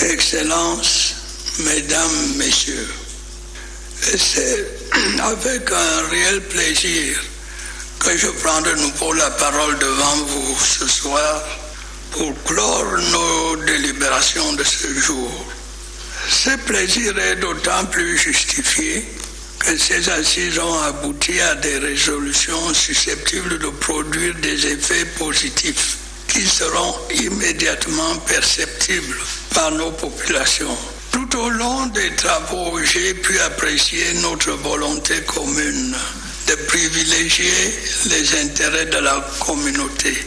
Excellences, Mesdames, Messieurs, c'est avec un réel plaisir que je prends de nouveau la parole devant vous ce soir pour clore nos délibérations de ce jour. Ce plaisir est d'autant plus justifié que ces assises ont abouti à des résolutions susceptibles de produire des effets positifs qui seront immédiatement perceptibles par nos populations. Tout au long des travaux, j'ai pu apprécier notre volonté commune de privilégier les intérêts de la communauté.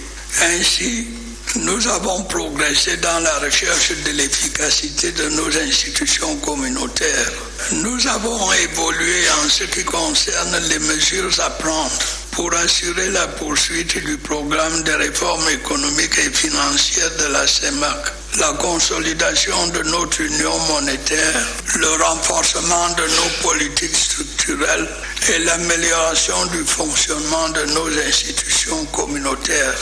Ainsi, nous avons progressé dans la recherche de l'efficacité de nos institutions communautaires. Nous avons évolué en ce qui concerne les mesures à prendre pour assurer la poursuite du programme de réforme économique et financière de la CEMAC, la consolidation de notre union monétaire, le renforcement de nos politiques structurelles et l'amélioration du fonctionnement de nos institutions communautaires.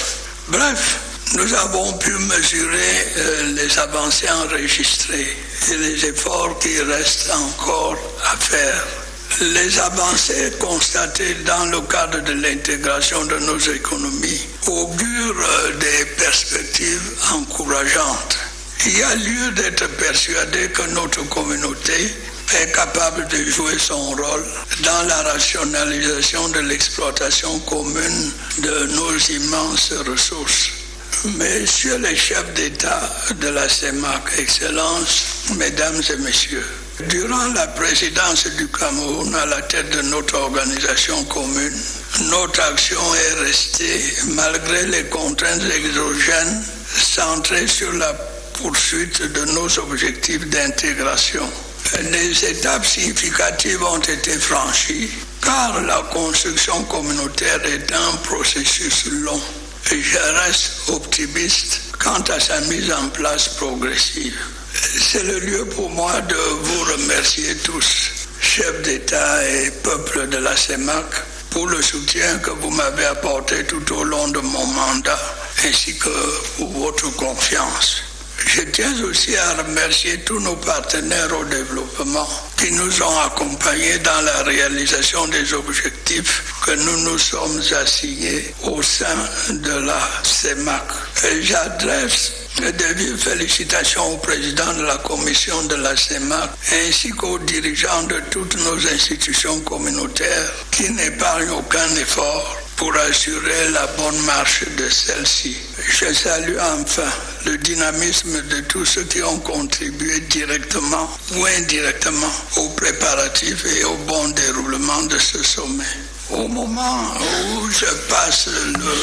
Bref, nous avons pu mesurer les avancées enregistrées et les efforts qui restent encore à faire. Les avancées constatées dans le cadre de l'intégration de nos économies augurent des perspectives encourageantes. Il y a lieu d'être persuadé que notre communauté est capable de jouer son rôle dans la rationalisation de l'exploitation commune de nos immenses ressources. Messieurs les chefs d'État de la CEMAC, Excellences, Mesdames et Messieurs, durant la présidence du Cameroun à la tête de notre organisation commune, notre action est restée, malgré les contraintes exogènes, centrée sur la poursuite de nos objectifs d'intégration. Des étapes significatives ont été franchies, car la construction communautaire est un processus long. Et je reste optimiste quant à sa mise en place progressive. C'est le lieu pour moi de vous remercier tous, chefs d'État et peuple de la CEMAC, pour le soutien que vous m'avez apporté tout au long de mon mandat, ainsi que pour votre confiance. Je tiens aussi à remercier tous nos partenaires au développement qui nous ont accompagnés dans la réalisation des objectifs que nous nous sommes assignés au sein de la CEMAC. Et j'adresse de vives félicitations au président de la commission de la CEMAC ainsi qu'aux dirigeants de toutes nos institutions communautaires qui n'épargnent aucun effort pour assurer la bonne marche de celle-ci. Je salue enfin le dynamisme de tous ceux qui ont contribué directement ou indirectement aux préparatifs et au bon déroulement de ce sommet. Au moment où je passe le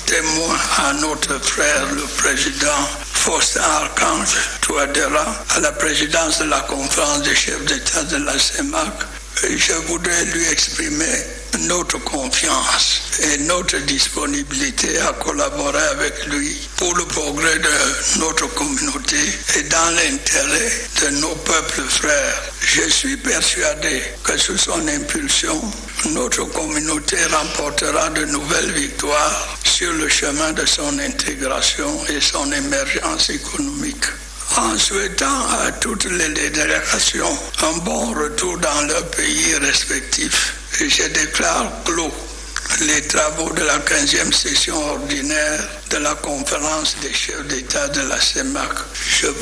témoin à notre frère, le président Faustin Archange Touadéra, à la présidence de la conférence des chefs d'État de la CEMAC, je voudrais lui exprimer notre confiance et notre disponibilité à collaborer avec lui pour le progrès de notre communauté et dans l'intérêt de nos peuples frères. Je suis persuadé que sous son impulsion, notre communauté remportera de nouvelles victoires sur le chemin de son intégration et son émergence économique. En souhaitant à toutes les délégations un bon retour dans leurs pays respectifs, je déclare clos les travaux de la 15e session ordinaire de la conférence des chefs d'État de la CEMAC. Je vous